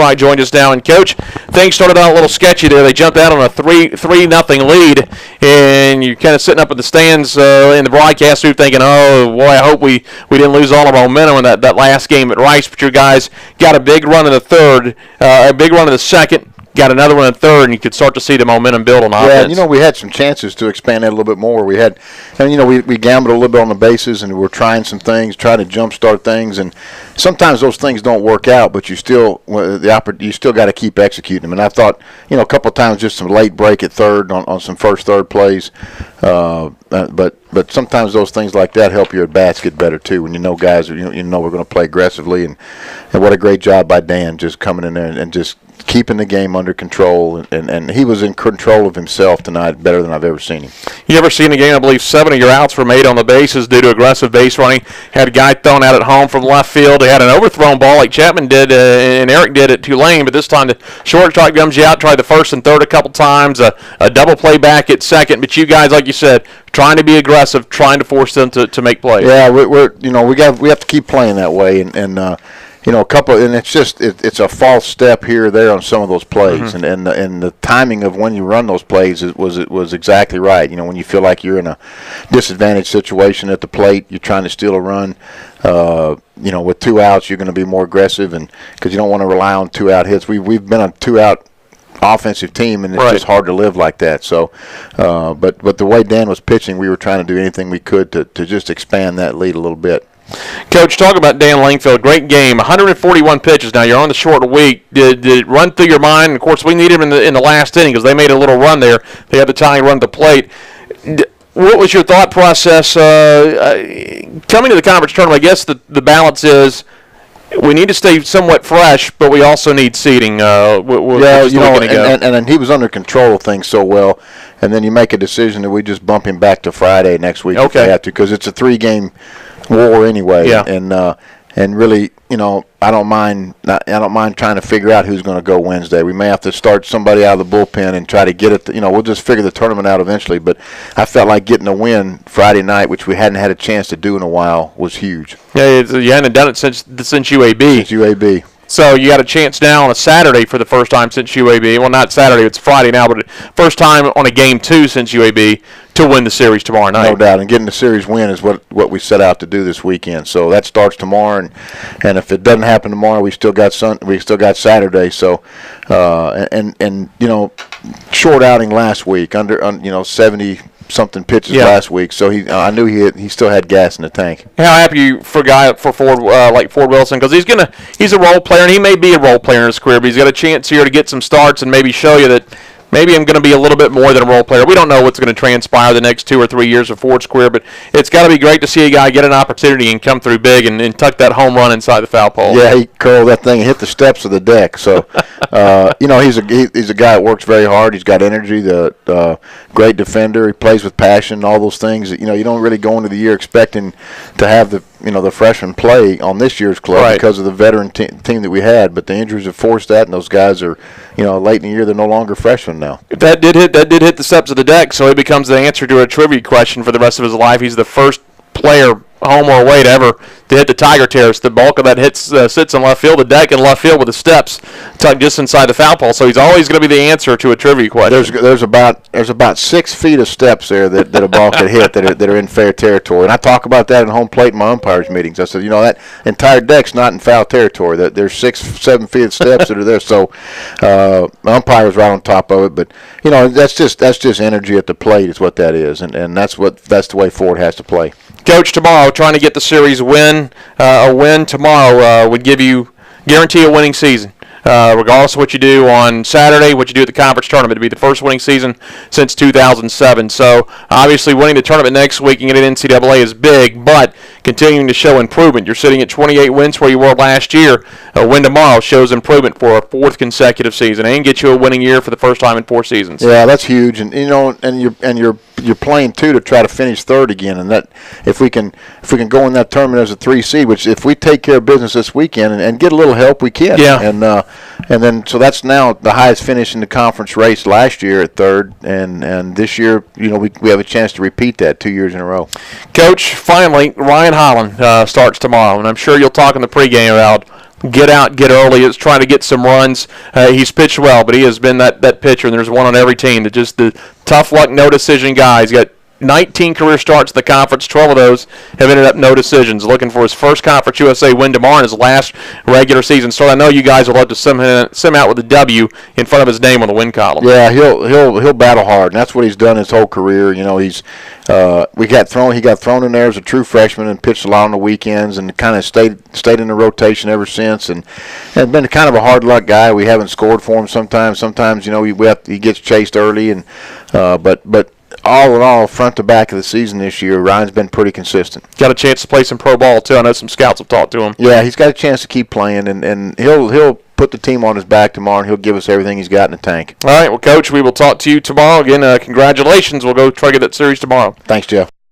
Spot joined us now. And, Coach, things started out a little sketchy there. They jumped out on a 3-0 lead, and you're kind of sitting up in the stands in the broadcast booth thinking, oh, boy, I hope we didn't lose all our momentum in that last game at Rice. But your guys got a big run in the third, a big run in the second. Got another one in third, and you could start to see the momentum build on offense. Yeah, we had some chances to expand that a little bit more. We had, we gambled a little bit on the bases, and we're trying some things, trying to jumpstart things, and sometimes those things don't work out, but you still got to keep executing them. And I thought, a couple of times just some late break at third on some third plays, but sometimes those things like that help your at-bats get better too. When guys, we're going to play aggressively, and what a great job by Dan just coming in there and just keeping the game under control, and he was in control of himself tonight better than I've ever seen him. You ever seen a game, I believe 7 of your outs were made on the bases due to aggressive base running. Had a guy thrown out at home from left field. They had an overthrown ball like Chapman did and Eric did at Tulane, but this time the shortstop comes you out, tried the first and third a couple times, a double play back at second, but you guys, like you said, trying to be aggressive, trying to force them to make plays. Yeah, we have to keep playing that way, and a couple, and it's a false step here or there on some of those plays, and the timing of when you run those plays was exactly right. When you feel like you're in a disadvantaged situation at the plate, you're trying to steal a run. With 2 outs, you're going to be more aggressive, and because you don't want to rely on 2-out hits. We've been a 2-out offensive team, and it's just hard to live like that. So, but the way Dan was pitching, we were trying to do anything we could to just expand that lead a little bit. Coach, talk about Dan Langfield. Great game. 141 pitches. Now, you're on the short week. Did it run through your mind? And of course, we need him in the last inning because they made a little run there. They had the tying run at the plate. What was your thought process coming to the conference tournament? I guess the balance is we need to stay somewhat fresh, but we also need seeding. And he was under control of things so well. And then you make a decision that we just bump him back to Friday next week if we have to, because it's a 3-game war anyway. Yeah. And really, I don't mind trying to figure out who's going to go Wednesday. We may have to start somebody out of the bullpen and try to get it. We'll just figure the tournament out eventually. But I felt like getting a win Friday night, which we hadn't had a chance to do in a while, was huge. Yeah, you hadn't done it since UAB. Since UAB. So you got a chance now on a Saturday for the first time since UAB. Well, not Saturday, it's Friday now, but first time on a Game 2 since UAB to win the series tomorrow night. No doubt, and getting the series win is what we set out to do this weekend. So that starts tomorrow, and if it doesn't happen tomorrow, we still got Saturday. So, short outing last week, under 70-something pitches last week, so I knew he still had gas in the tank. How happy you for a guy for Ford like Ford Wilson, because he's a role player, and he may be a role player in his career, but he's got a chance here to get some starts and maybe show you that maybe I'm going to be a little bit more than a role player. We don't know what's going to transpire the next 2 or 3 years of Ford's career, but it's got to be great to see a guy get an opportunity and come through big and tuck that home run inside the foul pole. Yeah, he curled that thing and hit the steps of the deck. So, he's a guy that works very hard. He's got energy, the great defender. He plays with passion, all those things. You don't really go into the year expecting to have the freshman play on this year's club because of the veteran team that we had, but the injuries have forced that, and those guys are, late in the year, they're no longer freshmen now. That did hit the steps of the deck, so he becomes the answer to a trivia question for the rest of his life. He's the first player, home or away, to hit the Tiger Terrace. The bulk of that sits in left field, the deck in left field with the steps tucked just inside the foul pole. So he's always going to be the answer to a trivia question. There's about 6 feet of steps there that a ball could hit that are in fair territory. And I talk about that in home plate in my umpires meetings. I said, that entire deck's not in foul territory. That there's 6-7 feet of steps that are there. So my umpire was right on top of it. But that's just energy at the plate is what that is, and that's the way Ford has to play. Coach, tomorrow, trying to get the series win. A win tomorrow would guarantee a winning season. Regardless of what you do on Saturday, what you do at the conference tournament, to be the first winning season since 2007. So, obviously, winning the tournament next week and getting NCAA is big, but continuing to show improvement. You're sitting at 28 wins where you were last year. A win tomorrow shows improvement for a 4th consecutive season and get you a winning year for the first time in 4 seasons. Yeah, that's huge, and you're playing too to try to finish 3rd again, and that if we can go in that tournament as a 3 seed, which if we take care of business this weekend and get a little help, we can. Yeah. And then so that's now the highest finish in the conference race last year at 3rd, and this year we have a chance to repeat that 2 years in a row. Coach, finally, Ryan Holland starts tomorrow, and I'm sure you'll talk in the pregame about get out, get early. It's trying to get some runs. He's pitched well, but he has been that pitcher, and there's one on every team. That just the tough luck, no decision guy. He's got 19 career starts at the conference. 12 of those have ended up no decisions. Looking for his first Conference USA win tomorrow and his last regular season start. I know you guys would love to sim out with a W in front of his name on the win column. Yeah, he'll battle hard, and that's what he's done his whole career. You know, he got thrown in there as a true freshman and pitched a lot on the weekends, and kind of stayed in the rotation ever since. And been kind of a hard luck guy. We haven't scored for him sometimes. Sometimes, you know, he gets chased early, and but all in all, front to back of the season this year, Ryan's been pretty consistent. Got a chance to play some pro ball too. I know some scouts have talked to him. Yeah, he's got a chance to keep playing, and he'll put the team on his back tomorrow, and he'll give us everything he's got in the tank. All right, well, Coach, we will talk to you tomorrow. Again, congratulations. We'll go try to get that series tomorrow. Thanks, Jeff.